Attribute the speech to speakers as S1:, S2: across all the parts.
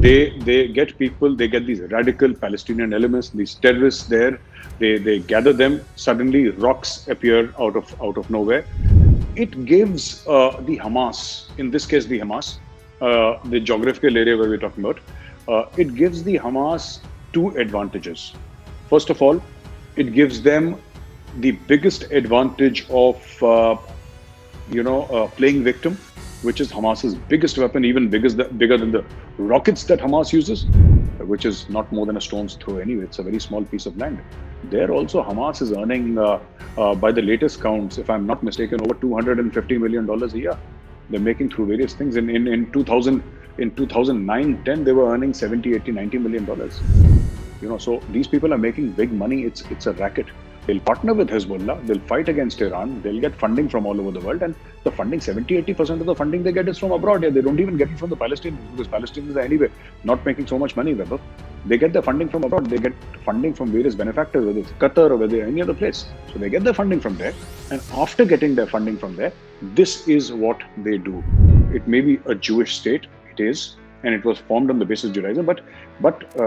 S1: They get people, they get these radical Palestinian elements, these terrorists there. They gather them. Suddenly, rocks appear out of nowhere. It gives the Hamas, in this case, the Hamas, the geographical area where we're talking about, it gives the Hamas two advantages. First of all, it gives them the biggest advantage of playing victim, which is Hamas's biggest weapon, even bigger than the rockets that Hamas uses, which is not more than a stone's throw anyway. It's a very small piece of land. There also, Hamas is earning, by the latest counts, if I'm not mistaken, over $250 million a year. They're making through various things. In 2009-10, they were earning 70, 80, 90 million dollars. So these people are making big money. It's a racket. They'll partner with Hezbollah, they'll fight against Iran, they'll get funding from all over the world, and the funding, 70-80% of the funding they get is from abroad. Yeah, they don't even get it from the Palestinians, because Palestinians are anyway not making so much money, Weber. They get their funding from abroad, they get funding from various benefactors, whether it's Qatar or whether any other place. So they get their funding from there, and after getting their funding from there, this is what they do. It may be a Jewish state, it is, and it was formed on the basis of Judaism, but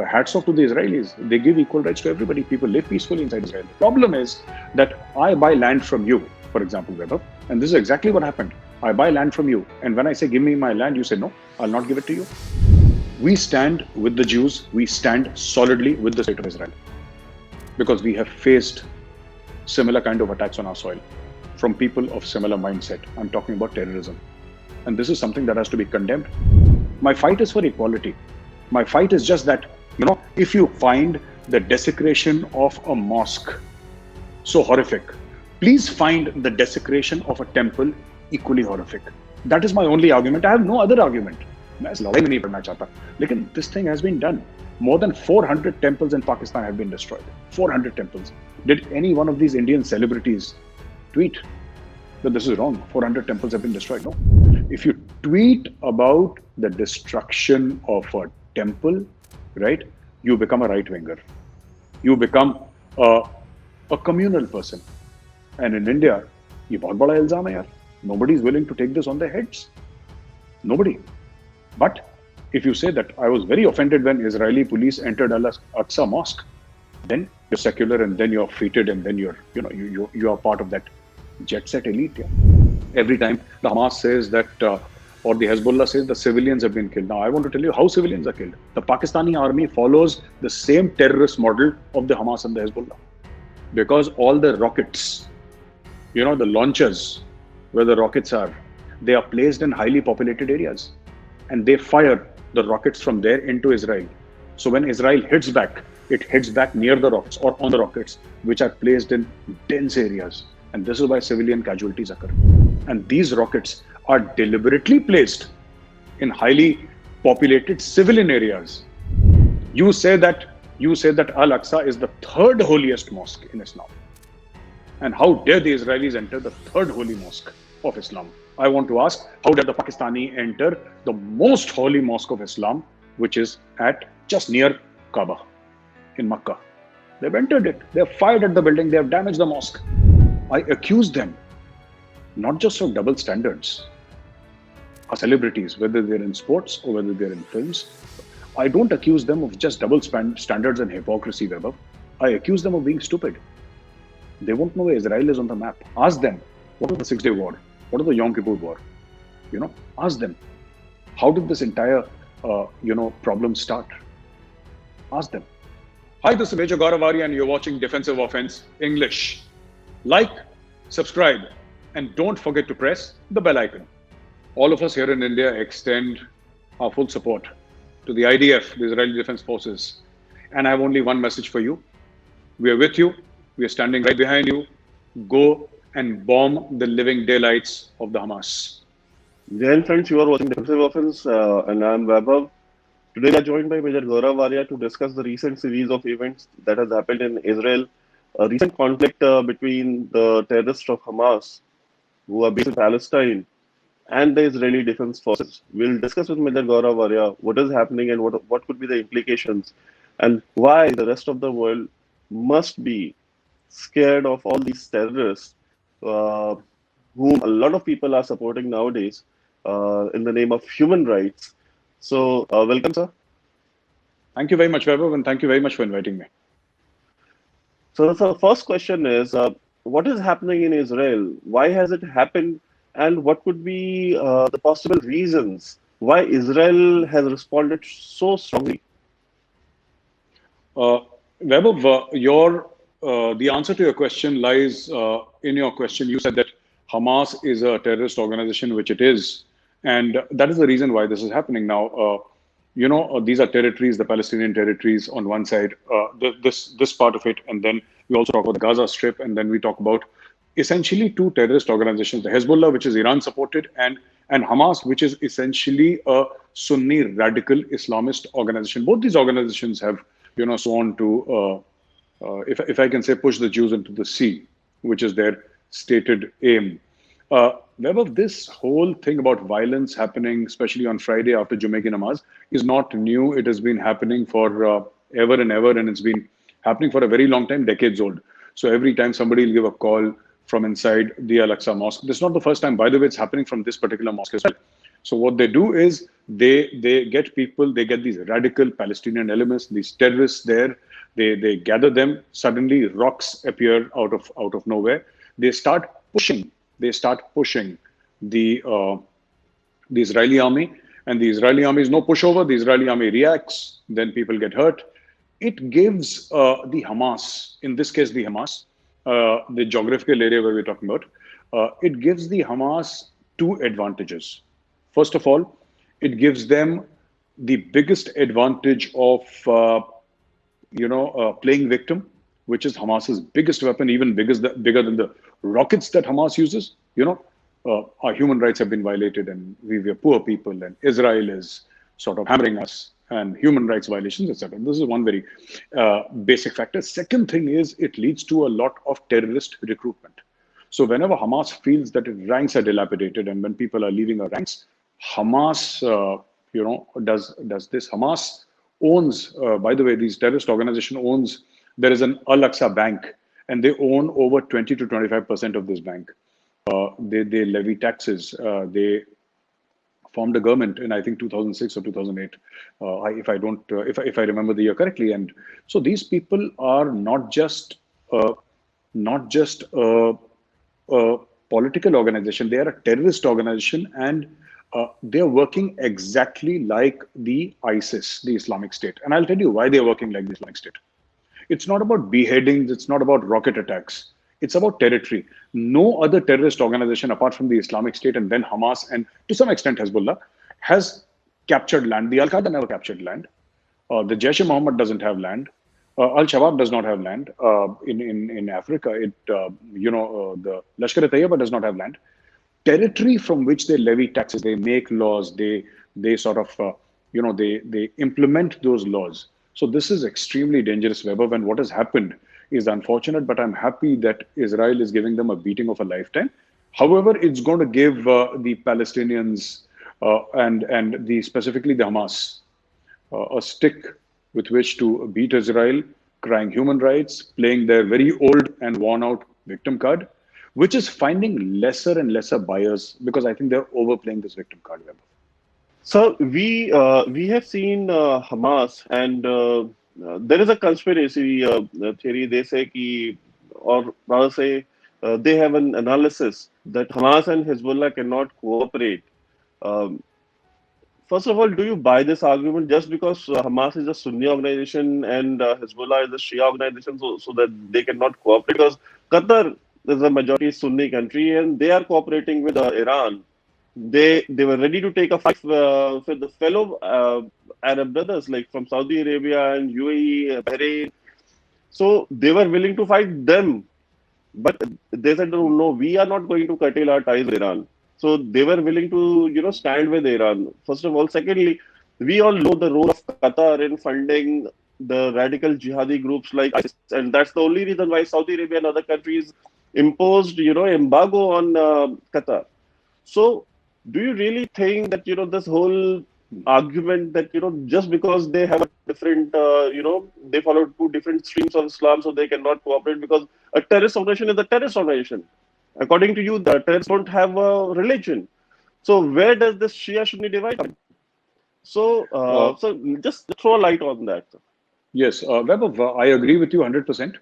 S1: hats off to the Israelis. They give equal rights to everybody. People live peacefully inside Israel. The problem is that I buy land from you, for example, Weber, and this is exactly what happened. I buy land from you, and when I say give me my land, you say no, I'll not give it to you. We stand with the Jews. We stand solidly with the state of Israel, because we have faced similar kind of attacks on our soil from people of similar mindset. I'm talking about terrorism, and this is something that has to be condemned. My fight is for equality. My fight is just that, if you find the desecration of a mosque so horrific, please find the desecration of a temple equally horrific. That is my only argument. I have no other argument. This thing has been done. More than 400 temples in Pakistan have been destroyed. 400 temples. Did any one of these Indian celebrities tweet that this is wrong? 400 temples have been destroyed. No. If you tweet about the destruction of a temple, right, you become a right-winger. You become a communal person. And in India, ये बहुत बड़ा इल्जाम है यार. Nobody is willing to take this on their heads. Nobody. But if you say that I was very offended when Israeli police entered Al-Aqsa Mosque, then you're secular, and then you're treated, and then you are part of that jet set elite. Yeah. Every time the Hamas says that, or the Hezbollah says the civilians have been killed. Now, I want to tell you how civilians are killed. The Pakistani army follows the same terrorist model of the Hamas and the Hezbollah, because all the rockets, the launchers where the rockets are, they are placed in highly populated areas, and they fire the rockets from there into Israel. So when Israel hits back, it hits back near the rockets or on the rockets, which are placed in dense areas. And this is why civilian casualties occur. And these rockets are deliberately placed in highly populated civilian areas. You say that Al-Aqsa is the third holiest mosque in Islam. And how dare the Israelis enter the third holy mosque of Islam? I want to ask, how dare the Pakistani enter the most holy mosque of Islam, which is at just near Kaaba in Makkah? They've entered it. They have fired at the building. They have damaged the mosque. I accuse them not just of double standards. Our celebrities, whether they're in sports or whether they're in films, I don't accuse them of just double standards and hypocrisy, Weber. I accuse them of being stupid. They won't know where Israel is on the map. Ask them, what was the 6-day war? What was the Yom Kippur war? Ask them, how did this entire, problem start? Ask them. Hi, this is Major Gaurav Arya, and you're watching Defensive Offense English. Like, subscribe, and don't forget to press the bell icon. All of us here in India extend our full support to the IDF, the Israeli Defense Forces. And I have only one message for you. We are with you. We are standing right behind you. Go and bomb the living daylights of the Hamas.
S2: Jai friends, you are watching Defensive Offense, and I am Vaibhav. Today we are joined by Major Gaurav Arya to discuss the recent series of events that has happened in Israel. A recent conflict between the terrorists of Hamas, who are based in Palestine, and the Israeli Defense Forces. We'll discuss with Major Gaurav Arya what is happening and what could be the implications, and why the rest of the world must be scared of all these terrorists, whom a lot of people are supporting nowadays in the name of human rights. So, welcome, sir.
S1: Thank you very much, Vaibhav, and thank you very much for inviting me.
S2: So the first question is, what is happening in Israel? Why has it happened? And what could be the possible reasons why Israel has responded so strongly?
S1: Uh, Vaibhav, the answer to your question lies in your question. You said that Hamas is a terrorist organization, which it is, and that is the reason why this is happening now. These are territories, the Palestinian territories on one side, this part of it, and then we also talk about the Gaza Strip, and then we talk about essentially two terrorist organizations: the Hezbollah, which is Iran supported, and Hamas, which is essentially a Sunni radical Islamist organization. Both these organizations have, sworn to, if I can say, push the Jews into the sea, which is their stated aim. Vaibhav, this whole thing about violence happening, especially on Friday after Jummah ki Namaz, is not new. It has been happening for ever and ever, and it's been happening for a very long time, decades old. So every time somebody will give a call from inside the Al-Aqsa Mosque, this is not the first time, by the way, it's happening from this particular mosque as well. So what they do is they get people, they get these radical Palestinian elements, these terrorists there, they gather them. Suddenly, rocks appear out of nowhere. They start pushing. They start pushing the Israeli army, and the Israeli army is no pushover. The Israeli army reacts. Then people get hurt. It gives the Hamas, in this case, the Hamas, the geographical area where we're talking about, it gives the Hamas two advantages. First of all, it gives them the biggest advantage of playing victim, which is Hamas's biggest weapon, even bigger than the rockets that Hamas uses. Our human rights have been violated, and we're poor people, and Israel is sort of hammering us, and human rights violations, etc. This is one very basic factor. Second thing is it leads to a lot of terrorist recruitment. So whenever Hamas feels that its ranks are dilapidated, and when people are leaving our ranks, Hamas, does this. Hamas owns, by the way, these terrorist organization owns. There is an Al-Aqsa Bank, and they own over 20 to 25% of this bank. They levy taxes. They formed a government in, I think, 2006 or 2008, if I remember the year correctly. And so these people are not just a political organization; they are a terrorist organization, and they are working exactly like the ISIS, the Islamic State. And I'll tell you why they are working like the Islamic State. It's not about beheadings. It's not about rocket attacks. It's about territory. No other terrorist organization, apart from the Islamic State and then Hamas and to some extent Hezbollah, has captured land. The Al Qaeda never captured land. The Jaish-e-Mohammed doesn't have land. Al-Shabaab does not have land in Africa. The Lashkar-e-Tayyiba does not have land. Territory from which they levy taxes, they make laws, they sort of they implement those laws. So this is extremely dangerous, Vaibhav, and what has happened is unfortunate, but I'm happy that Israel is giving them a beating of a lifetime. However, it's going to give the Palestinians and specifically the Hamas a stick with which to beat Israel, crying human rights, playing their very old and worn out victim card, which is finding lesser and lesser buyers because I think they're overplaying this victim card.
S2: So we have seen Hamas, and there is a conspiracy theory. They say ki, or rather say they have an analysis that Hamas and Hezbollah cannot cooperate. Um, First of all, do you buy this argument just because Hamas is a Sunni organization and Hezbollah is a Shia organization, so that they cannot cooperate? Because Qatar is a majority Sunni country and they are cooperating with Iran. They were ready to take a fight with the fellow Arab brothers like from Saudi Arabia and UAE, Bahrain. So they were willing to fight them, but they said, no, we are not going to curtail our ties with Iran. So they were willing to, stand with Iran. First of all. Secondly, we all know the role of Qatar in funding the radical jihadi groups like ISIS. And that's the only reason why Saudi Arabia and other countries imposed, embargo on Qatar. So do you really think that, this whole argument that, just because they have a different, they follow two different streams of Islam, so they cannot cooperate because a terrorist organization is a terrorist organization. According to you, the terrorists don't have a religion. So where does this Shia Sunni divide come in? So,
S1: Uh,
S2: so just throw a light on that.
S1: yes, Vaibhav, I agree with you 100%.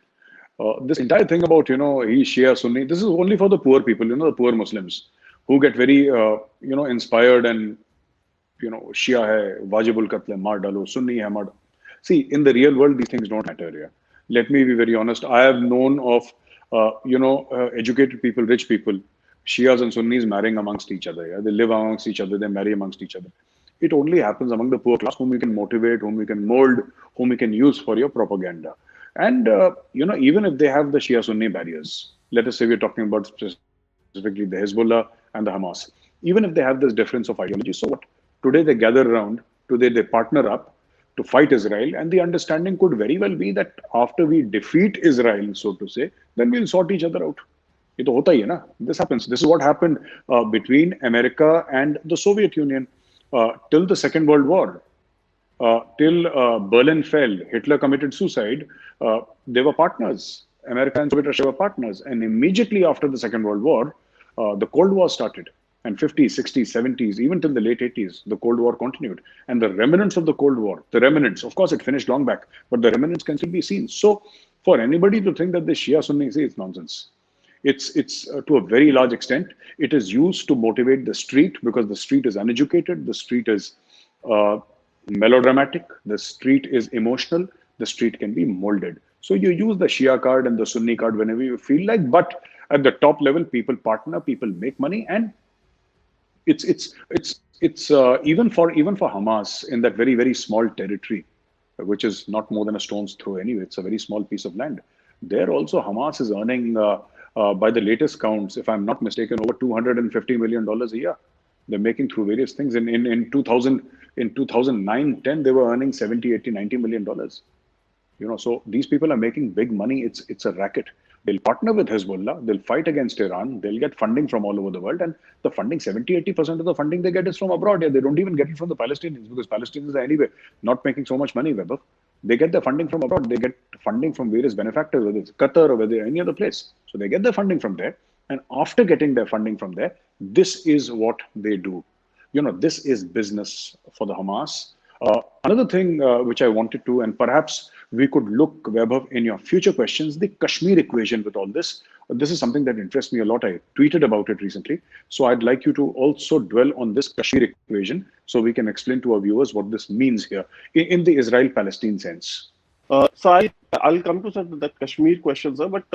S1: This entire thing about, he Shia Sunni, this is only for the poor people, the poor Muslims who get very, inspired and, Shia hai, wajibul qatl hai, maar dalo, Sunni hai, maar. See, in the real world, these things don't matter here. Let me be very honest. I have known of, educated people, rich people, Shias and Sunnis marrying amongst each other. Yeah? They live amongst each other, they marry amongst each other. It only happens among the poor class whom you can motivate, whom you can mold, whom you can use for your propaganda. And, even if they have the Shia Sunni barriers, let us say we're talking about specifically the Hezbollah and the Hamas, even if they have this difference of ideology, so what? Today they gather around, today they partner up to fight Israel, and the understanding could very well be that after we defeat Israel, so to say, then we'll sort each other out. ये तो होता ही है ना. This happens. This is what happened between America and the Soviet Union till the Second World War. Till Berlin fell, Hitler committed suicide. They were partners. America and Soviet Russia were partners. And immediately after the Second World War, the Cold War started. And 50s, 60s, 70s, even till the late 80s, the Cold War continued. And the remnants of the Cold War, the remnants, of course, it finished long back, but the remnants can still be seen. So for anybody to think that the Shia Sunni is nonsense. It's to a very large extent, it is used to motivate the street because the street is uneducated, the street is uh, melodramatic, the street is emotional, the street can be molded. So you use the Shia card and the Sunni card whenever you feel like, but at the top level, people partner, people make money, and it's even for Hamas in that very very small territory, which is not more than a stone's throw anyway. It's a very small piece of land. There also Hamas is earning, by the latest counts, if I'm not mistaken, over $250 million a year. They're making through various things. In 2000, in 2009, 10, they were earning 70, 80, $90 million. So these people are making big money. It's a racket. They'll partner with Hezbollah, they'll fight against Iran, they'll get funding from all over the world, and the funding, 70-80% of the funding they get is from abroad. Yeah, they don't even get it from the Palestinians because Palestinians are anyway not making so much money, Weber. They get their funding from abroad, they get funding from various benefactors, whether it's Qatar or whether any other place. So they get their funding from there, and after getting their funding from there, this is what they do. This is business for the Hamas. Another thing which I wanted to, and perhaps we could look, Vaibhav, in your future questions, the Kashmir equation with all this. This is something that interests me a lot. I tweeted about it recently. So I'd like you to also dwell on this Kashmir equation so we can explain to our viewers what this means here in the Israel-Palestine sense.
S2: I'll come to that Kashmir question, sir. But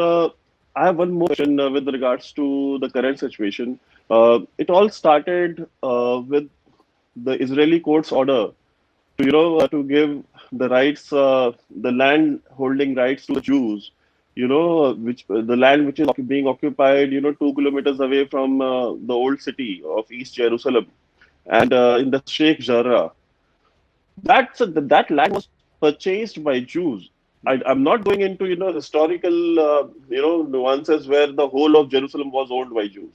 S2: I have one more question with regards to the current situation. It all started with the Israeli court's order to to give the rights, the land holding rights to the Jews. Which the land which is being occupied, 2 kilometers away from the old city of East Jerusalem, and in the Sheikh Jarrah. That land was purchased by Jews. I'm not going into historical nuances where the whole of Jerusalem was owned by Jews.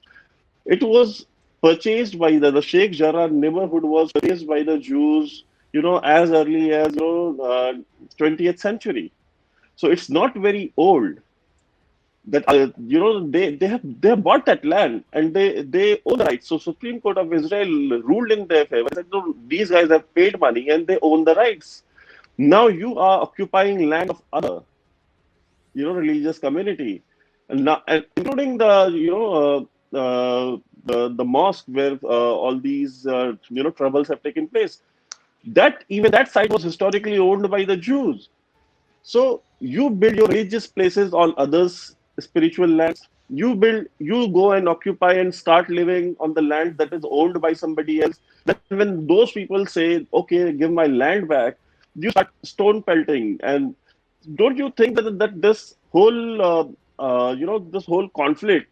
S2: It was purchased by the Sheikh Jarrah neighborhood was purchased by the Jews, as early as 20th century. So it's not very old. That they have bought that land and they own the rights. So Supreme Court of Israel ruled in their favor. Said, no, these guys have paid money and they own the rights. Now you are occupying land of other, religious community, and now, and including the mosque where all these troubles have taken place. That even that site was historically owned by the Jews. So you build your religious places on others' spiritual lands. You go and occupy and start living on the land that is owned by somebody else. Then when those people say, "Okay, give my land back," you start stone pelting. And don't you think that this whole this whole conflict,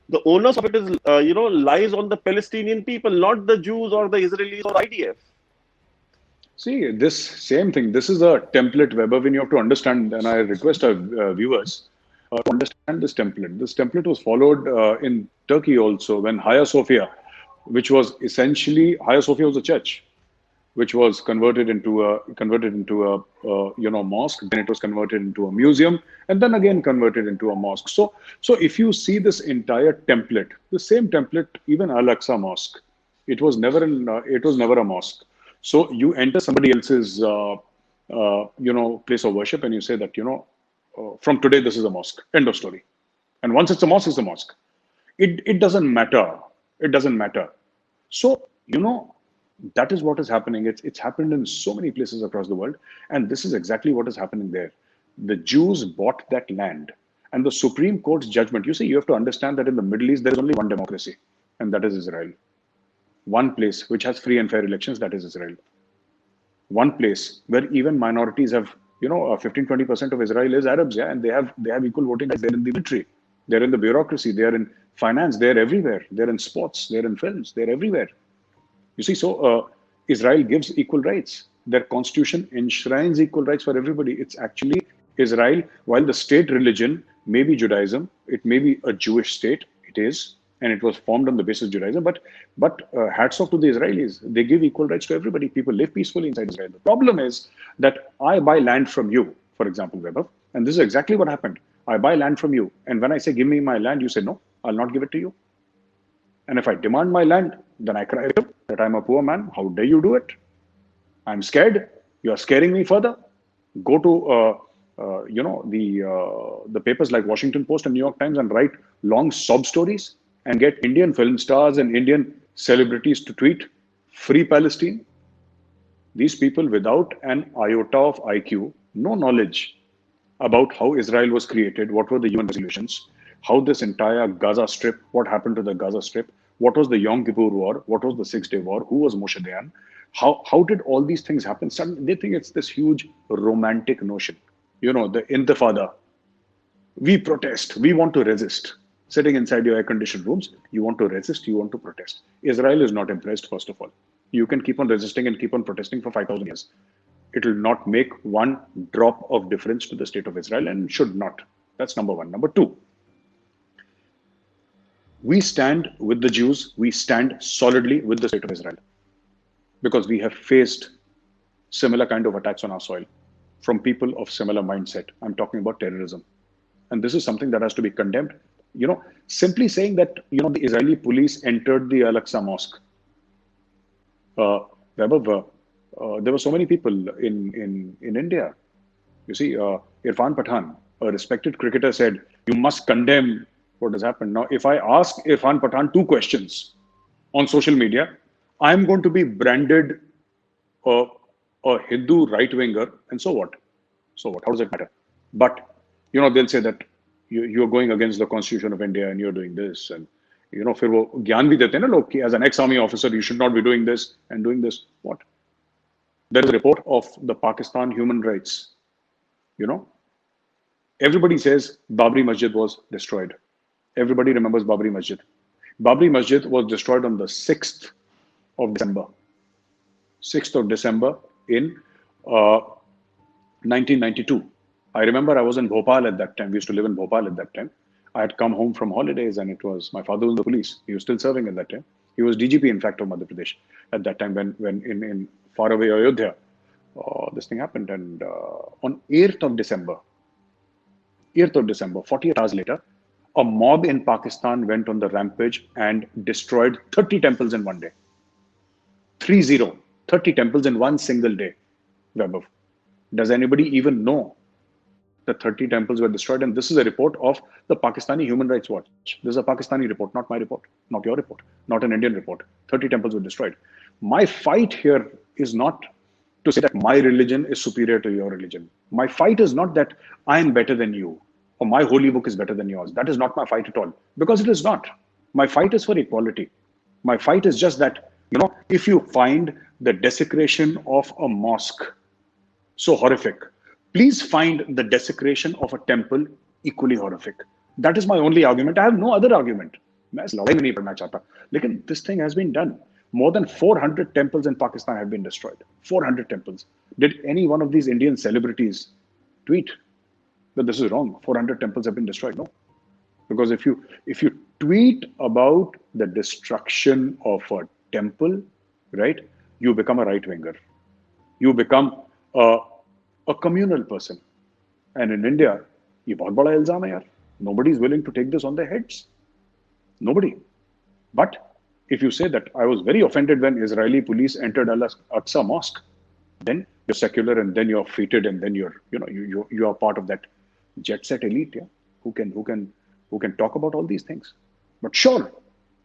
S2: the onus of it is lies on the Palestinian people, not the Jews or the Israelis or IDF?
S1: See, this same thing, this is a template, Weber, when you have to understand, and I request our viewers to understand this template. This template was followed in Turkey also when Hagia Sophia, which was essentially, Hagia Sophia was a church, which was converted into a mosque. Then it was converted into a museum, and then again converted into a mosque. So if you see this entire template, the same template, even Al-Aqsa Mosque, it was never a mosque. So you enter somebody else's, place of worship, and you say that, from today this is a mosque. End of story. And once it's a mosque, it's a mosque. It doesn't matter. It doesn't matter. So, that is what is happening. It's happened in so many places across the world, and this is exactly what is happening there. The Jews bought that land, and the Supreme Court's judgment. You see, you have to understand that in the Middle East there is only one democracy, and that is Israel. One place which has free and fair elections, that is Israel. One place where even minorities have, 15-20% of Israel is Arabs, yeah, and they have equal voting rights. They're in the military, they're in the bureaucracy, they're in finance, they're everywhere, they're in sports, they're in films, they're everywhere. You see, so Israel gives equal rights. Their constitution enshrines equal rights for everybody. It's actually Israel, while the state religion may be Judaism, it may be a Jewish state, it is, and it was formed on the basis of Judaism. But hats off to the Israelis. They give equal rights to everybody. People live peacefully inside Israel. The problem is that I buy land from you, for example, Weber, and this is exactly what happened. I buy land from you, and when I say give me my land, you say no, I'll not give it to you. And if I demand my land, then I cry that I'm a poor man. How dare you do it? I'm scared. You are scaring me further. Go to the papers like Washington Post and New York Times and write long sob stories and get Indian film stars and Indian celebrities to tweet "Free Palestine." These people without an iota of IQ, no knowledge about how Israel was created, what were the UN resolutions, how this entire Gaza Strip, what happened to the Gaza Strip, what was the Yom Kippur War, what was the Six-Day War, who was Moshe Dayan, how did all these things happen? Suddenly, they think it's this huge romantic notion. The Intifada. We protest, we want to resist. Sitting inside your air-conditioned rooms, you want to resist, you want to protest. Israel is not impressed, first of all. You can keep on resisting and keep on protesting for 5,000 years. It will not make one drop of difference to the state of Israel and should not. That's number one. Number two, we stand with the Jews, we stand solidly with the state of Israel because we have faced similar kind of attacks on our soil from people of similar mindset. I'm talking about terrorism. And this is something that has to be condemned. Simply saying that, the Israeli police entered the Al-Aqsa Mosque. Vaibhav, there were so many people in India. You see, Irfan Pathan, a respected cricketer, said, you must condemn what has happened. Now, if I ask Irfan Pathan two questions on social media, I'm going to be branded a Hindu right-winger, and so what? So what? How does it matter? But, they'll say that you're going against the Constitution of India and you're doing this. And, फिर वो ज्ञान भी देते हैं ना लोग कि as an ex-army officer, you should not be doing this and doing this. What? There is a report of the Pakistan human rights. Everybody says Babri Masjid was destroyed. Everybody remembers Babri Masjid. Babri Masjid was destroyed on the 6th of December. 6th of December in 1992. I remember I was in Bhopal at that time. We used to live in Bhopal at that time. I had come home from holidays and it was my father was in the police. He was still serving at that time. He was DGP, in fact, of Madhya Pradesh at that time when in faraway Ayodhya, this thing happened. And on 8th of December, 48 hours later, a mob in Pakistan went on the rampage and destroyed 30 temples in one day. 30 temples in one single day. Vaibhav. Does anybody even know that 30 temples were destroyed? And this is a report of the Pakistani Human Rights Watch. This is a Pakistani report, not my report, not your report, not an Indian report. 30 temples were destroyed. My fight here is not to say that my religion is superior to your religion. My fight is not that I am better than you or my holy book is better than yours. That is not my fight at all, because it is not. My fight is for equality. My fight is just that, if you find the desecration of a mosque so horrific, please find the desecration of a temple equally horrific. That is my only argument. I have no other argument. This thing has been done. More than 400 temples in Pakistan have been destroyed. 400 temples. Did any one of these Indian celebrities tweet that this is wrong? 400 temples have been destroyed? No. Because if you tweet about the destruction of a temple, right, you become a right-winger. You become a communal person. And in India, ये बहुत बड़ा इल्जाम है यार. Nobody is willing to take this on their heads. Nobody. But If you say that I was very offended when Israeli police entered Al-Aqsa Mosque, then you're secular, and then you're fated, and then you are part of that jet set elite, yeah, who can talk about all these things. But sure,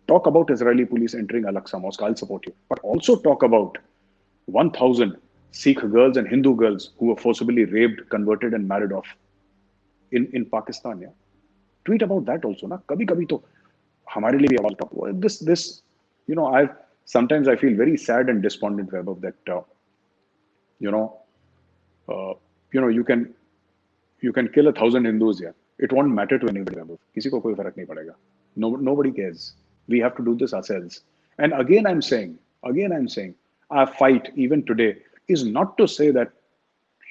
S1: talk about Israeli police entering Al-Aqsa Mosque, I'll support you. But also talk about 1,000 Sikh girls and Hindu girls who were forcibly raped, converted, and married off in Pakistan. Yeah, tweet about that also. Na kabhi kabhi to हमारे लिए भी आवाज उठाओ. This I sometimes I feel very sad and despondent, Vaibhav, that you know uh, you can kill 1,000 Hindus. Yeah, it won't matter to anybody, Vaibhav. किसी को कोई फर्क नहीं पड़ेगा. No, nobody cares. We have to do this ourselves. And again I'm saying, our fight even today is not to say that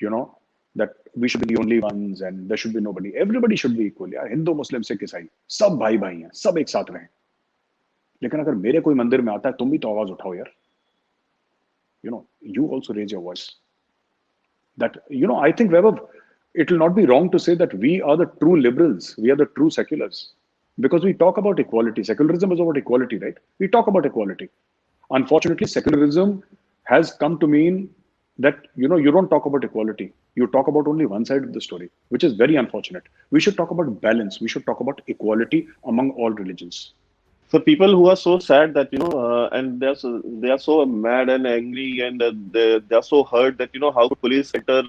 S1: you know that we should be the only ones and there should be nobody. Everybody should be equal. यार हिंदू मुस्लिम सिख ईसाई सब भाई भाई हैं, सब एक साथ रहें. लेकिन अगर मेरे कोई मंदिर में आता है, तुम भी तो आवाज उठाओ यार. You also raise your voice. That I think, Vaibhav, it will not be wrong to say that we are the true liberals, we are the true seculars, because we talk about equality. Secularism is about equality, right? We talk about equality. Unfortunately, secularism has come to mean that you don't talk about equality. You talk about only one side of the story, which is very unfortunate. We should talk about balance. We should talk about equality among all religions.
S2: So people who are so sad that and they are so mad and angry, and they are so hurt that how could police enter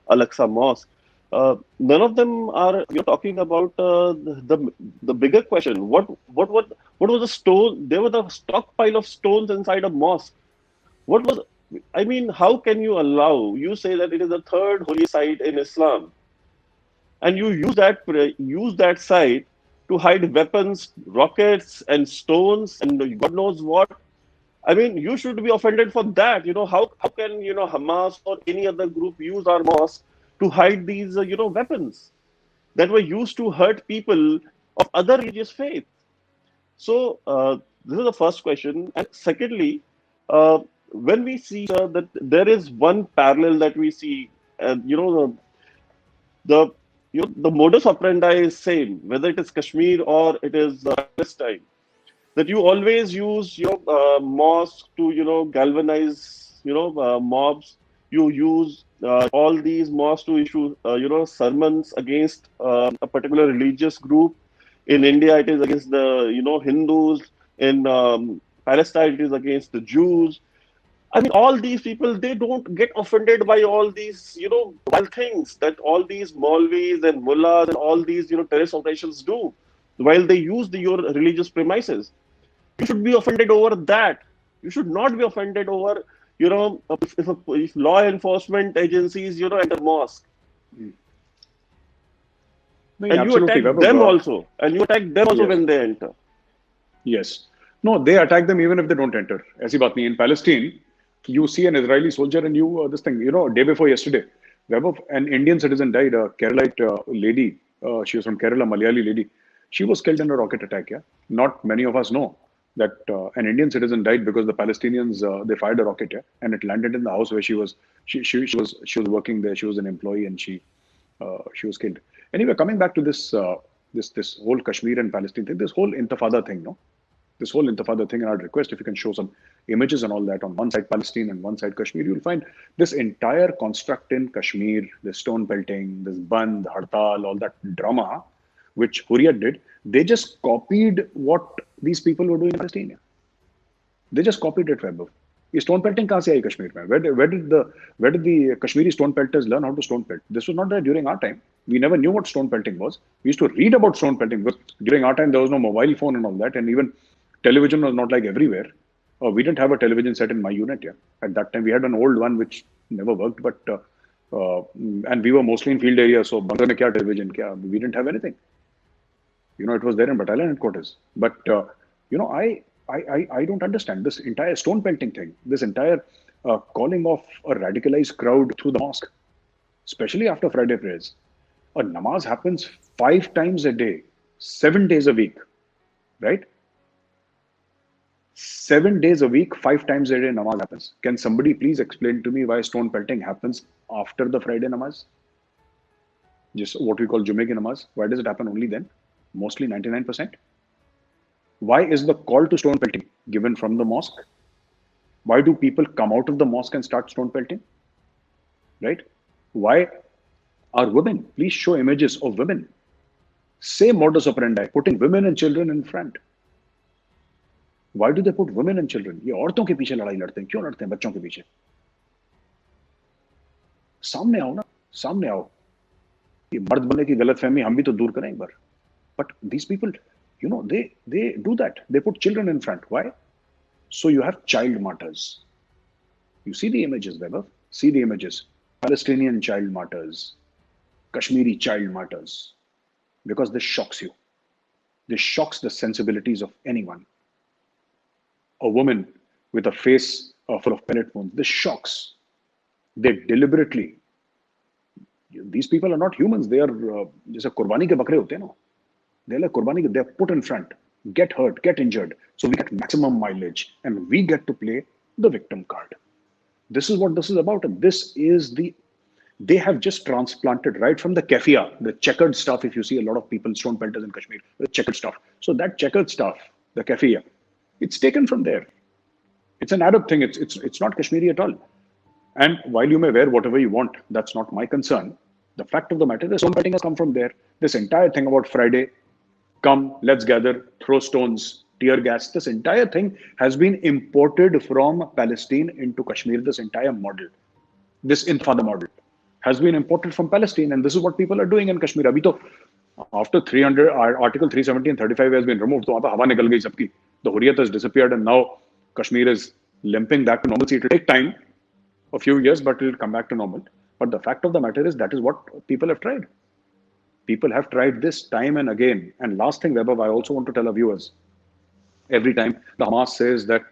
S2: Al-Aqsa Mosque. None of them are talking about the bigger question. What was the stone? There was a stockpile of stones inside a mosque. What was? I mean, how can you allow? You say that it is the third holy site in Islam, and you use that site to hide weapons, rockets, and stones, and God knows what. I mean, you should be offended for that. How can Hamas or any other group use our mosque to hide these weapons that were used to hurt people of other religious faith? So this is the first question. And secondly, when we see that there is one parallel that we see, and the the modus operandi is same, whether it is Kashmir or it is Palestine. That you always use your mosque to galvanize mobs. You use all these mosques to issue sermons against a particular religious group. In India, it is against the Hindus. In Palestine, it is against the Jews. I mean, all these people, they don't get offended by all these, wild things that all these Maulvis and mullahs and all these, terrorist operations do while they use your religious premises. You should be offended over that. You should not be offended over, if law enforcement agencies, enter mosque.
S1: No,
S2: And you
S1: absolutely,
S2: attack
S1: Vaibhav.
S2: them also. And you attack them also
S1: Yes.
S2: when they enter.
S1: Yes. No, they attack them even if they don't enter. ऐसी बात नहीं. In Palestine, you see an Israeli soldier and this thing, day before yesterday, Vaibhav, an Indian citizen died, a Keralite lady. She was from Kerala, Malayali lady. She was killed in a rocket attack. Yeah. Not many of us know that an Indian citizen died because the Palestinians they fired a rocket, yeah, and it landed in the house where she was. She was working there. She was an employee, and she was killed. Anyway, coming back to this whole Kashmir and Palestine thing, this whole Intifada thing, no, this whole Intifada thing, and I'd request if you can show some images and all that. On one side Palestine and one side Kashmir, you'll find this entire construct in Kashmir, this stone pelting, this Band, Hartal, all that drama, which Hurriyat did. They just copied what these people were doing in Palestine. They just copied it, Vaibhav. ये stone pelting कहाँ से आई कश्मीर में? Where did the Kashmiri stone pelters learn how to stone pelt? This was not there during our time. We never knew what stone pelting was. We used to read about stone pelting because during our time there was no mobile phone and all that, and even television was not like everywhere. We didn't have a television set in my unit. Yeah, at that time we had an old one which never worked, but and we were mostly in field area, so bunker में क्या television क्या? We didn't have anything. It was there in battalion headquarters. But I don't understand this entire stone pelting thing, this entire calling of a radicalized crowd through the mosque, especially after Friday prayers. A namaz happens 5 times a day, 7 days a week, right? 7 days a week, 5 times a day namaz happens. Can somebody please explain to me why stone pelting happens after the Friday namaz? Just what we call Jummah ki namaz. Why does it happen only then? Mostly 99%. Why is the call to stone pelting given from the mosque? Why do people come out of the mosque and start stone pelting? Right? Why are women? Please show images of women. Same modus operandi, putting women and children in front. Why do they put women and children? ये औरतों के पीछे लड़ाई लड़ते हैं, क्यों लड़ते हैं बच्चों के पीछे? सामने आओ ना, सामने आओ. ये मर्द बनने की गलतफहमी हम भी तो दूर करें एक बार. But these people, they do that. They put children in front. Why? So you have child martyrs. You see the images, Vaibhav. See the images. Palestinian child martyrs, Kashmiri child martyrs, because this shocks you. This shocks the sensibilities of anyone. A woman with a face full of pellet wounds. This shocks. They deliberately. These people are not humans. They are जैसे कुर्बानी के बकरे होते हैं ना. They're like कुर्बानी. They're put in front, get hurt, get injured, so we get maximum mileage, and we get to play the victim card. This is what this is about. And this is they have just transplanted right from the keffiyeh, the checkered stuff. If you see a lot of people, stone pelters in Kashmir, the checkered stuff. So that checkered stuff, the keffiyeh, it's taken from there. It's an Arab thing. It's not Kashmiri at all. And while you may wear whatever you want, that's not my concern. The fact of the matter is, stone pelting has come from there. This entire thing about Friday, come, let's gather, throw stones, tear gas. This entire thing has been imported from Palestine into Kashmir. This entire model, this Intifada model, has been imported from Palestine, and this is what people are doing in Kashmir. Abhi to, after 300, Article 370 and 35 has been removed, so hawa nikal gayi sabki. The Hurriyat has disappeared, and now Kashmir is limping back to normalcy. It will take time, a few years, but it will come back to normal. But the fact of the matter is, that is what people have tried. People have tried this time and again. And last thing, Vaibhav, I also want to tell our viewers, every time the Hamas says that,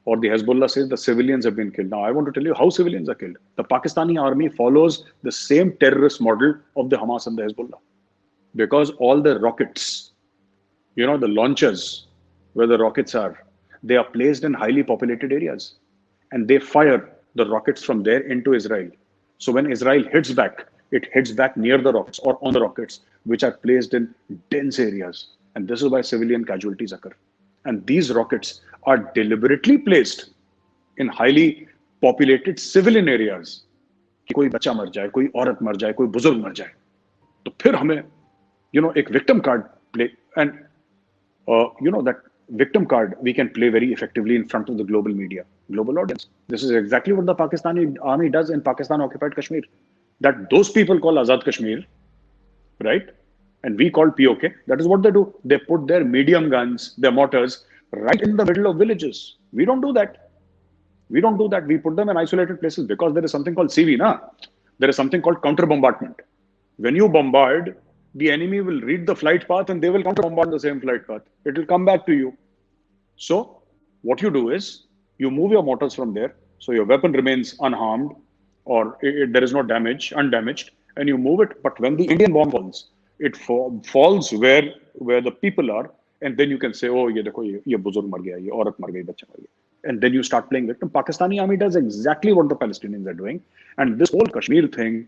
S1: or the Hezbollah says the civilians have been killed. Now, I want to tell you how civilians are killed. The Pakistani army follows the same terrorist model of the Hamas and the Hezbollah. Because all the rockets, the launchers where the rockets are, they are placed in highly populated areas. And they fire the rockets from there into Israel. So when Israel hits back, it hits back near the rockets or on the rockets, which are placed in dense areas. And this is why civilian casualties occur. And these rockets are deliberately placed in highly populated civilian areas. कि कोई बच्चा मर जाए, कोई औरत मर जाए, कोई बुजुर्ग मर जाए. तो फिर हमें, एक victim card play. And, that victim card we can play very effectively in front of the global media, global audience. This is exactly what the Pakistani army does in Pakistan-occupied Kashmir. That those people call Azad Kashmir, right? And we call POK. That is what they do. They put their medium guns, their mortars, right in the middle of villages. We don't do that. We don't do that. We put them in isolated places because there is something called CV, na? There is something called counter bombardment. When you bombard, the enemy will read the flight path and they will counter bombard the same flight path. It will come back to you. So what you do is you move your mortars from there, so your weapon remains unharmed, or there is no damage, undamaged, and you move it. But when the Indian bomb falls, it falls where the people are, and then you can say, oh, ye dekho, ye buzurg mar gaya, ye aurat mar gayi, bachcha mar gaya. And then you start playing victim. Pakistani army does exactly what the Palestinians are doing. And this whole Kashmir thing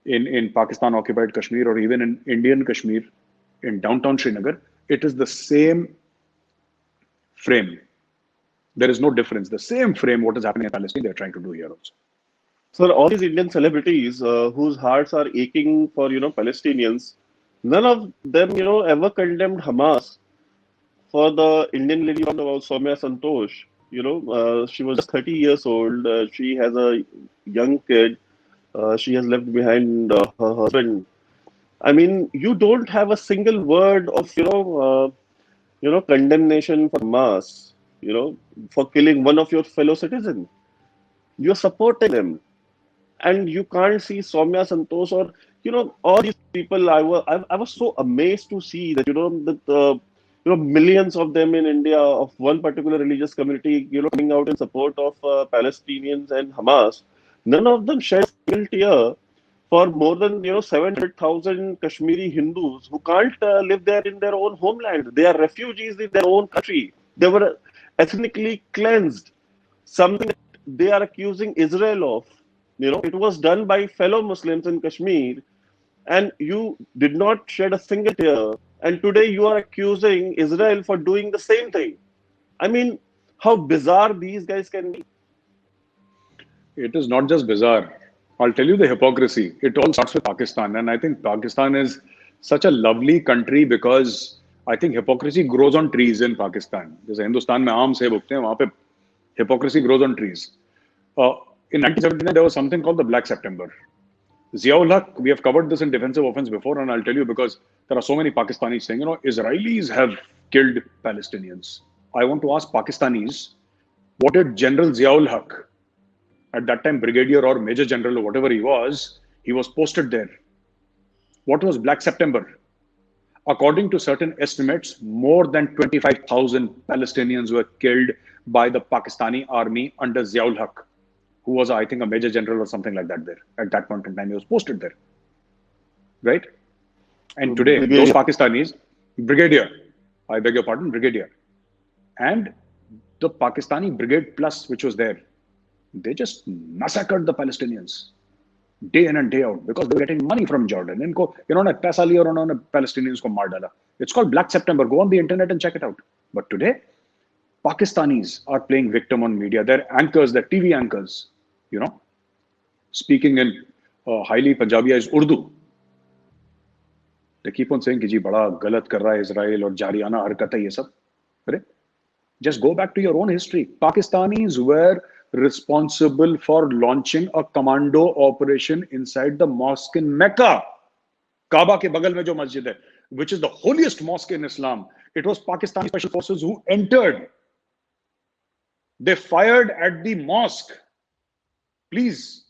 S1: in Pakistan-occupied Kashmir, or even in Indian Kashmir, in downtown Srinagar, it is the same frame. There is no difference. The same frame, what is happening in Palestine, they're trying to do here also.
S2: So all these Indian celebrities whose hearts are aching for, Palestinians, none of them, ever condemned Hamas. For the Indian lady about Soumya Santosh, she was just 30 years old. She has a young kid. She has left behind her husband. I mean, you don't have a single word of, condemnation for Hamas, for killing one of your fellow citizens. You're supporting them. And you can't see Soumya Santosh or, all these people. I was so amazed to see that, that millions of them in India of one particular religious community, coming out in support of Palestinians and Hamas. None of them shed a single tear for more than 700,000 Kashmiri Hindus who can't live there in their own homeland. They are refugees in their own country. They were ethnically cleansed. Something that they are accusing Israel of. It was done by fellow Muslims in Kashmir, and you did not shed a single tear. And today you are accusing Israel for doing the same thing. I mean, how bizarre these guys can be.
S1: It is not just bizarre. I'll tell you the hypocrisy. It all starts with Pakistan. And I think Pakistan is such a lovely country because I think hypocrisy grows on trees in Pakistan. जैसे हिंदुस्तान में आम सेब उगते हैं, वहाँ पे hypocrisy grows on trees. Uh, in 1979, there was something called the Black September. Ziaul Haq, we have covered this in defensive offense before, and I'll tell you because there are so many Pakistanis saying, Israelis have killed Palestinians. I want to ask Pakistanis, what did General Ziaul Haq, at that time brigadier or major general or whatever he was posted there. What was Black September? According to certain estimates, more than 25,000 Palestinians were killed by the Pakistani army under Ziaul Haq, who was, I think, a major general or something like that there. At that point in time, he was posted there. Right? And today,
S2: Brigadier.
S1: those Pakistanis, brigadier, I beg your pardon, brigadier, and the Pakistani Brigade Plus, which was there, they just massacred the Palestinians day in and day out because they were getting money from Jordan. इनको इन्होंने पैसा लिया और उन्होंने Palestinians को मार डाला. It's called Black September. Go on the internet and check it out. But today, Pakistanis are playing victim on media. They're anchors, they're TV anchors, speaking in highly Punjabiized Urdu. They keep on saying कि जी बड़ा गलत कर रहा है Israel और जारियाना हरकत है ये सब. अरे, just go back to your own history. Pakistanis were responsible for launching a commando operation inside the mosque in Mecca. Kaaba ke bagal mein jo masjid hai, which is the holiest mosque in Islam. It was Pakistani special forces who entered. They fired at the mosque. Please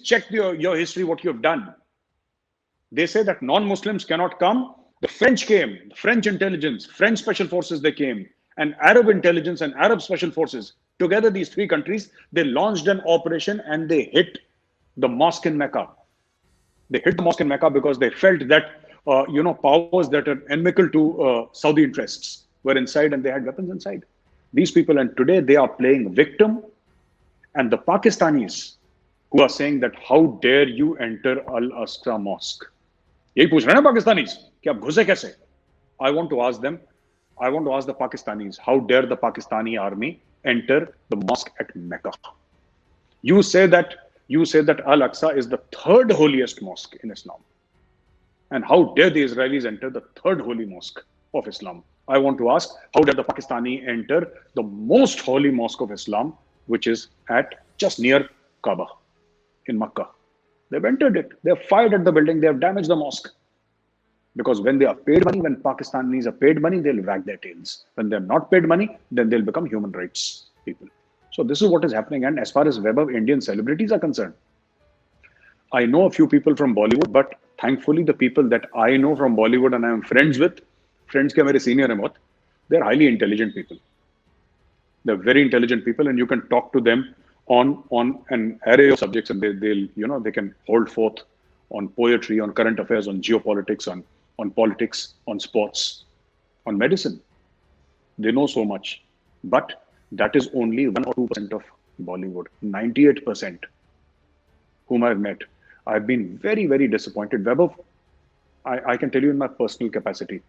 S1: check your history, what you have done. They say that non-Muslims cannot come. The French came, the French intelligence, French special forces, they came, and Arab intelligence and Arab special forces. Together, these three countries, they launched an operation and they hit the mosque in Mecca. They hit the mosque in Mecca because they felt that, powers that are inimical to Saudi interests were inside and they had weapons inside. These people, and today they are playing victim. And the Pakistanis who are saying that, how dare you enter Al-Aqsa Mosque? यही पूछ रहे हैं ना Pakistanis कि आप घुसे कैसे? I want to ask the Pakistanis, how dare the Pakistani army enter the mosque at Mecca? You say that Al-Aqsa is the third holiest mosque in Islam. And how dare the Israelis enter the third holy mosque of Islam? I want to ask, how dare the Pakistani enter the most holy mosque of Islam, which is at just near Kaaba in Makkah? They've entered it. They have fired at the building. They have damaged the mosque. Because when they are paid money, when Pakistanis are paid money, they'll wag their tails. When they're not paid money, then they'll become human rights people. So this is what is happening. And as far as web of Indian celebrities are concerned, I know a few people from Bollywood, but thankfully the people that I know from Bollywood and I am friends with, friends ke mere senior hain bahut, they're highly intelligent people. They're very intelligent people, and you can talk to them on an array of subjects, and they can hold forth on poetry, on current affairs, on geopolitics, on politics, on sports, on medicine. They know so much. But that is only 1 or 2% of Bollywood. 98% whom I've met, I've been very, very disappointed. Vaibhav, I can tell you in my personal capacity,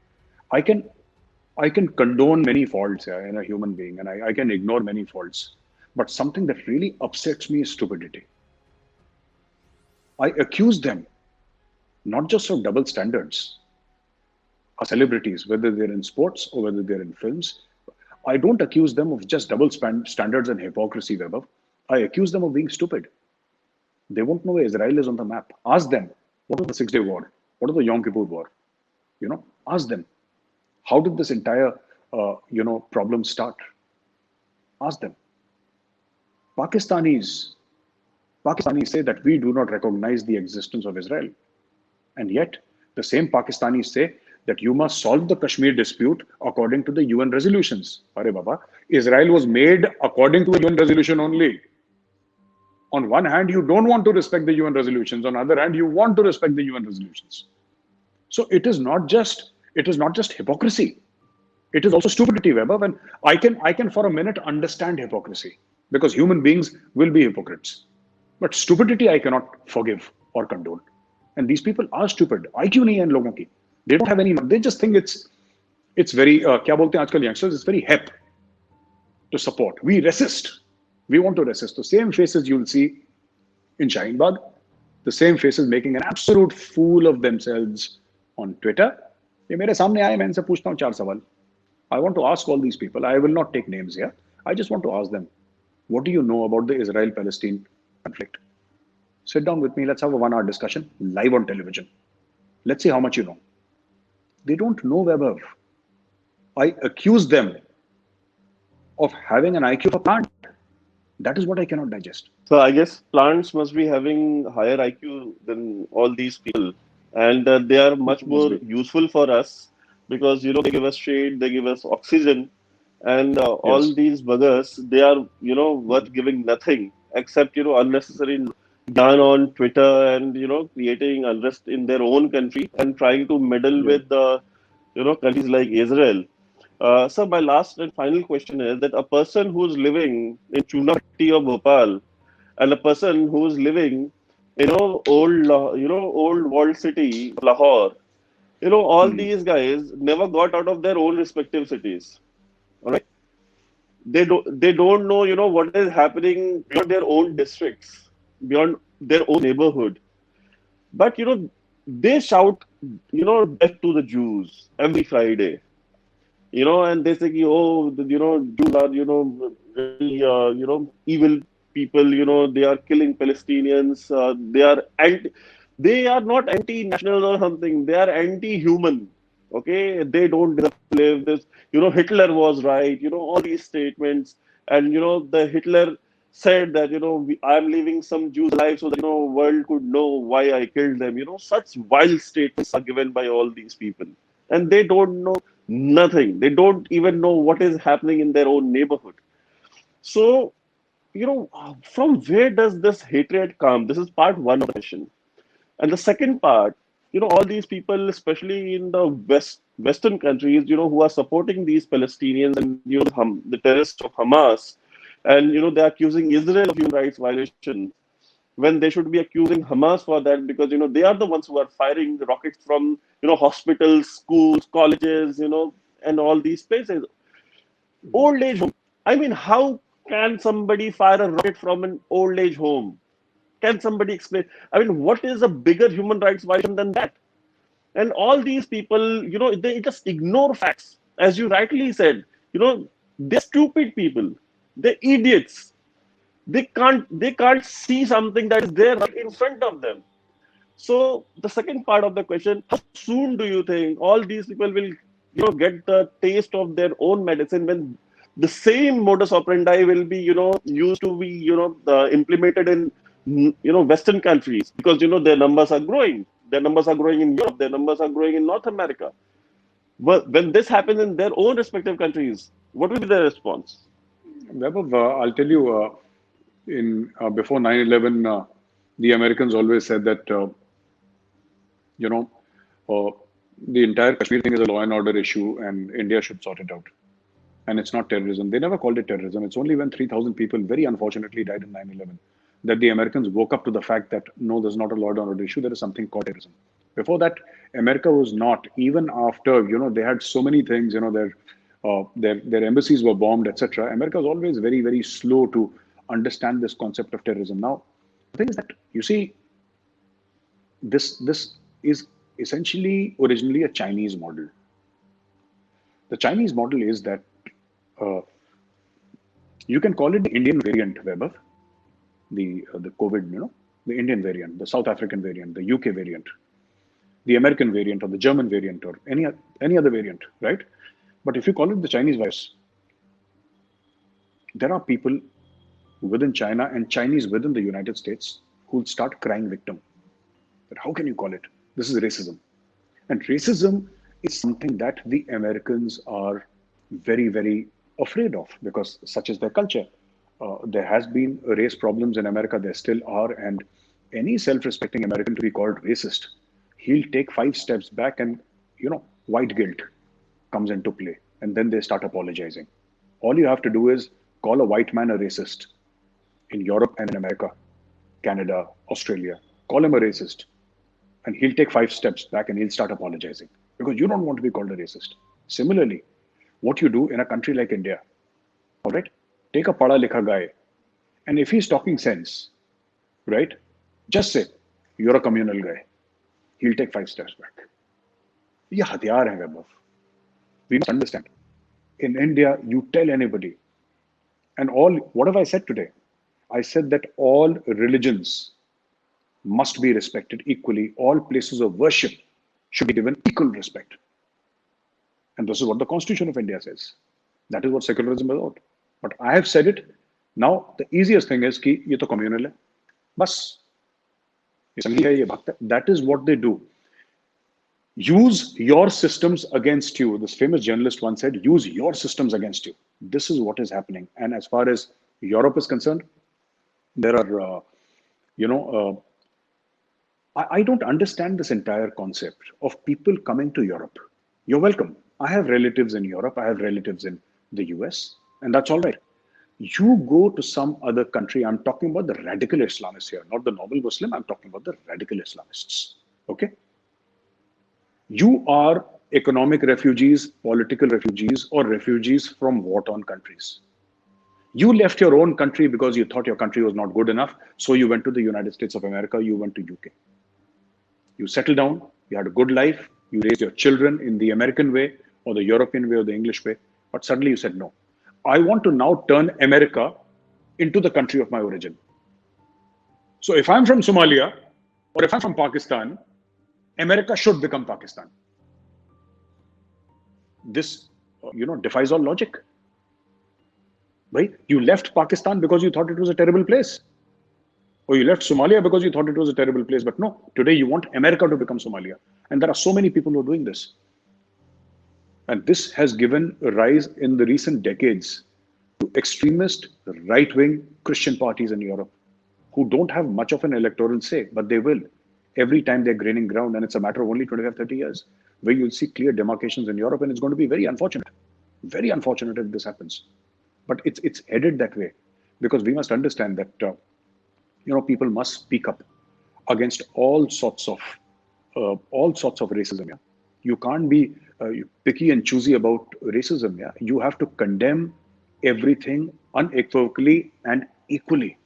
S1: I can condone many faults in a human being, and I can ignore many faults. But something that really upsets me is stupidity. I accuse them not just of double standards. Our celebrities, whether they're in sports or whether they're in films, I don't accuse them of just double standards and hypocrisy, Vaibhav. I accuse them of being stupid. They won't know where Israel is on the map. Ask them, what was the 6-day war? What was the Yom Kippur war? Ask them, how did this entire, problem start? Ask them. Pakistanis say that we do not recognize the existence of Israel. And yet, the same Pakistanis say that you must solve the Kashmir dispute according to the UN resolutions. Arey Baba, Israel was made according to a UN resolution only. On one hand, you don't want to respect the UN resolutions. On the other hand, you want to respect the UN resolutions. So it is not just hypocrisy. It is also stupidity, Vaibhav. And I can for a minute understand hypocrisy, because human beings will be hypocrites. But stupidity I cannot forgive or condone. And these people are stupid. IQ nahi hai in logon ki. They don't have any. They just think it's very. Kya bolte hain aajkal youngsters? It's very hep. to support. We resist. We want to resist. The same faces you'll see in Shaheen Bagh, the same faces making an absolute fool of themselves on Twitter. ये मेरे सामने आए, मैं इनसे पूछता हूँ 4 सवाल. I want to ask all these people. I will not take names here. I just want to ask them, what do you know about the Israel-Palestine conflict? Sit down with me. Let's have a 1 hour discussion live on television. Let's see how much you know. They don't know Vaibhav. I accuse them of having an IQ of a plant. That is what I cannot digest.
S2: So I guess plants must be having higher IQ than all these people, and they are much
S1: Must
S2: more
S1: be.
S2: useful for us because they give us shade, they give us oxygen, and all
S1: Yes.
S2: these buggers, they are worth giving nothing except unnecessary yarn on Twitter and creating unrest in their own country and trying to meddle
S1: Yeah.
S2: with countries like Israel. So my last and final question is that a person who's living in Chunapatti or Bhopal and a person who's living old walled city Lahore, all
S1: Hmm.
S2: these guys never got out of their own respective cities. All right, they don't know what is happening beyond their own districts, beyond their own neighborhood. But they shout death to the Jews every Friday. And they say, oh, Jews are, very, evil people, they are killing Palestinians, they are not anti-national or something, they are anti-human, okay? They don't deserve to live this, Hitler was right, all these statements, and, the Hitler said that, I'm leaving some Jews alive so that, world could know why I killed them, such wild statements are given by all these people. And they don't know nothing. They don't even know what is happening in their own neighborhood. So, from where does this hatred come? This is part one of the question. And the second part, all these people, especially in the Western countries, who are supporting these Palestinians and the terrorists of Hamas, and they're accusing Israel of human rights violations when they should be accusing Hamas for that because they are the ones who are firing the rockets from hospitals, schools, colleges, and all these places. Old age home. I mean, how can somebody fire a rocket from an old age home? Can somebody explain? I mean, what is a bigger human rights violation than that? And all these people, they just ignore facts. As you rightly said, they're stupid people. They're idiots. They can't see something that is there right in front of them. So the second part of the question: how soon do you think all these people will, get the taste of their own medicine when the same modus operandi will be, used to be, implemented in, Western countries because their numbers are growing. Their numbers are growing in Europe. Their numbers are growing in North America. But when this happens in their own respective countries, what will be their response?
S1: Vaibhav, I'll tell you, in before 9/11, the Americans always said that, you know, uh, the entire Kashmir thing is a law and order issue and India should sort it out. And it's not terrorism. They never called it terrorism. It's only when 3,000 people very unfortunately died in 9/11 that the Americans woke up to the fact that no, there's not a law and order issue. There is something called terrorism. Before that, America was not. Even after they had so many things. Their embassies were bombed, etc. America was always very very slow to understand this concept of terrorism. Now, the thing is that you see this is essentially originally a Chinese model. The Chinese model is that uh, you can call it the Indian variant, Weber, the COVID, the Indian variant, the South African variant, the UK variant, the American variant, or the German variant, or any other variant, right? But if you call it the Chinese virus, there are people within China and Chinese within the United States who'll start crying victim. But how can you call it? This is racism. And racism is something that the Americans are very, very afraid of because such is their culture. There has been race problems in America. There still are. And any self-respecting American to be called racist, he'll take 5 steps back and, white guilt comes into play. And then they start apologizing. All you have to do is call a white man a racist in Europe and in America, Canada, Australia. Call him a racist and he'll take 5 steps back and he'll start apologizing because you don't want to be called a racist. Similarly, what you do in a country like India, all right? take a pada likha guy, and if he's talking sense, right, just say, you're a communal guy. He'll take 5 steps back. ये हथियार है वैभव. We must understand. In India, you tell anybody, and all, what have I said today? I said that all religions must be respected equally. All places of worship should be given equal respect. And this is what the Constitution of India says. That is what secularism is about. But I have said it. Now, the easiest thing is कि ये तो communal है. बस ये संघी है, ये भक्त है. That is what they do. Use your systems against you. This famous journalist once said, use your systems against you. This is what is happening. And as far as Europe is concerned, there are, I don't understand this entire concept of people coming to Europe. You're welcome. I have relatives in Europe. I have relatives in the US, and that's all right. You go to some other country. I'm talking about the radical Islamists here, not the normal Muslim. I'm talking about the radical Islamists. Okay? You are economic refugees, political refugees, or refugees from war-torn countries. You left your own country because you thought your country was not good enough. So you went to the United States of America, you went to UK. You settled down, you had a good life, you raised your children in the American way, or the European way, or the English way. But suddenly you said, no, I want to now turn America into the country of my origin. So if I'm from Somalia, or if I'm from Pakistan, America should become Pakistan. This, defies all logic. Right? You left Pakistan because you thought it was a terrible place. Or you left Somalia because you thought it was a terrible place. But no, today you want America to become Somalia. And there are so many people who are doing this. And this has given rise in the recent decades to extremist right-wing Christian parties in Europe who don't have much of an electoral say, but they will every time they're gaining ground. And it's a matter of only 25, 30 years where you'll see clear demarcations in Europe. And it's going to be very unfortunate if this happens. But it's headed that way because we must understand that, people must speak up against all sorts of racism. Yeah? You can't be picky and choosy about racism. Yeah? You have to condemn everything unequivocally and equally.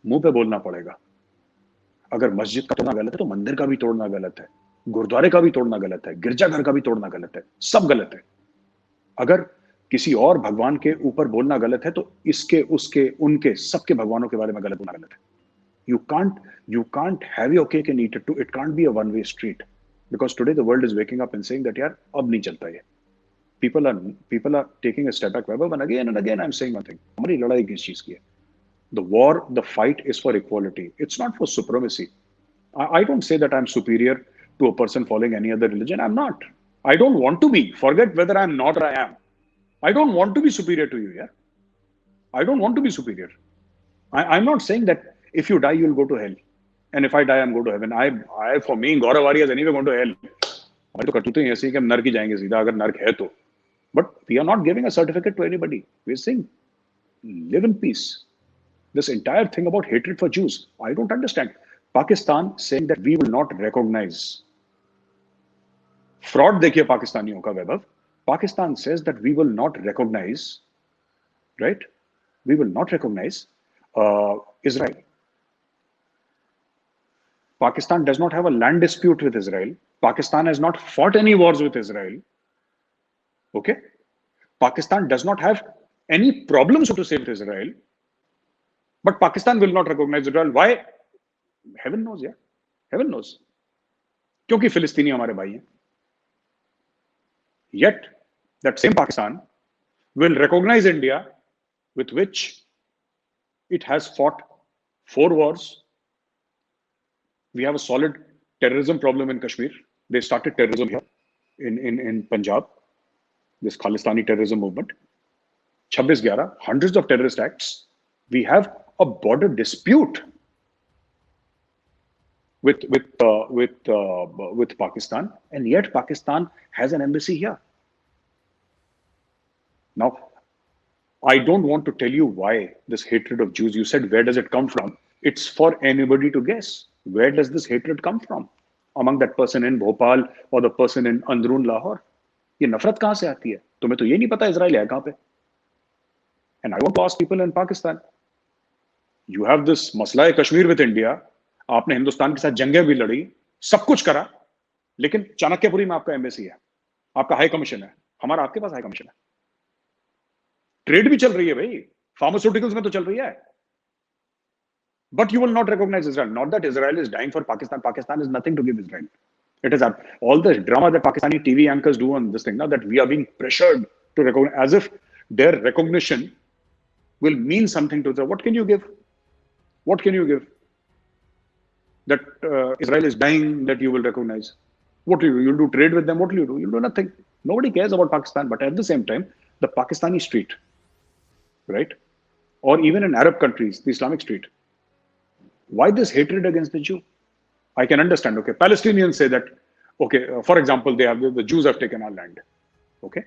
S1: मुंह पे बोलना पड़ेगा. अगर मस्जिद का तोड़ना गलत है तो मंदिर का भी तोड़ना गलत है, गुरुद्वारे का भी तोड़ना गलत है, गिरजाघर का भी तोड़ना गलत है, सब गलत है. अगर किसी और भगवान के ऊपर बोलना गलत है तो इसके, उसके, उनके, सबके भगवानों के बारे में गलत बोलना गलत है. You can't have your cake and eat it too. It can't be a one-way street because today the world is waking up and saying that यार अब नहीं चलता ये. People are taking a step back. And again I'm saying one thing. हमारी लड़ाई किस चीज की है? The fight is for equality. It's not for supremacy. I don't say that I'm superior to a person following any other religion. I'm not. I don't want to be. Forget whether I'm not or I am. I don't want to be superior to you. Yeah. I don't want to be superior. I'm not saying that if you die, you'll go to hell. And if I die, I'm going to heaven. For me, Gaurav Arya is anyway going to hell. I तो करतूते हैं ऐसे कि हम नरक ही जाएंगे सीधा अगर नरक है तो. But we are not giving a certificate to anybody. We're saying live in peace. This entire thing about hatred for Jews, I don't understand. Pakistan saying that we will not recognize. Fraud देखिए पाकिस्तानियों का वैभव. Pakistan says that we will not recognize, right? We will not recognize Israel. Pakistan does not have a land dispute with Israel. Pakistan has not fought any wars with Israel. Okay? Pakistan does not have any problems, so to say, with Israel. But Pakistan will not recognize Israel. Why? Heaven knows, yeah. Heaven knows. क्योंकि फिलिस्तीनी हमारे भाई हैं. Yet, that same Pakistan will recognize India, with which it has fought 4 wars. We have a solid terrorism problem in Kashmir. They started terrorism here in Punjab, this Khalistani terrorism movement. 26/11, hundreds of terrorist acts. We have a border dispute with Pakistan, and yet Pakistan has an embassy here. Now, I don't want to tell you why this hatred of Jews. You said, where does it come from? It's for anybody to guess. Where does this hatred come from? Among that person in Bhopal or the person in Androon Lahore? ये नफरत कहाँ से आती है? तुम्हें तो ये नहीं पता इजराइल है कहाँ पे? And I want to ask people in Pakistan, you have this मसला है कश्मीर with India, आपने हिंदुस्तान के साथ जंगें भी लड़ी, सब कुछ करा, लेकिन चाणक्यपुरी में आपका एम्बेसी है, आपका हाई कमीशन है, हमारा आपके पास हाई कमीशन है। ट्रेड भी चल रही है भाई, फार्मास्यूटिकल्स में तो चल रही है। But you will not recognize Israel. Not that Israel is dying for Pakistan. Pakistan has nothing to give Israel. It is all the drama that Pakistani TV anchors do on this thing now, that we are being pressured to recognize, as if their recognition will mean something to them. What can you give? What can you give? That Israel is dying, that you will recognize. What do you do? You'll do trade with them. What will you do? You'll do nothing. Nobody cares about Pakistan. But at the same time, the Pakistani street, right? Or even in Arab countries, the Islamic street. Why this hatred against the Jew? I can understand. Okay, Palestinians say that, okay, for example, they have the Jews have taken our land. Okay,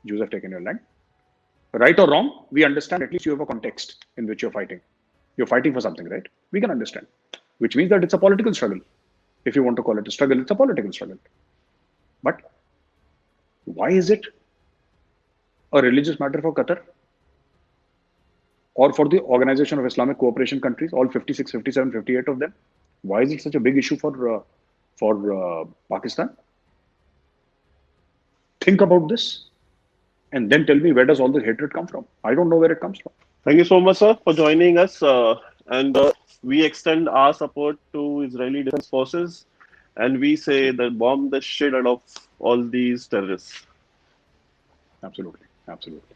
S1: Jews have taken your land. Right or wrong, we understand. At least you have a context in which you're fighting. You're fighting for something, right? We can understand. Which means that it's a political struggle. If you want to call it a struggle, it's a political struggle. But why is it a religious matter for Qatar? Or for the Organization of Islamic Cooperation countries, all 56, 57, 58 of them? Why is it such a big issue for Pakistan? Think about this and then tell me, where does all this hatred come from? I don't know where it comes from.
S2: Thank you so much, sir, for joining us. And we extend our support to Israeli Defense Forces, and we say that bomb the shit out of all these terrorists.
S1: Absolutely. Absolutely.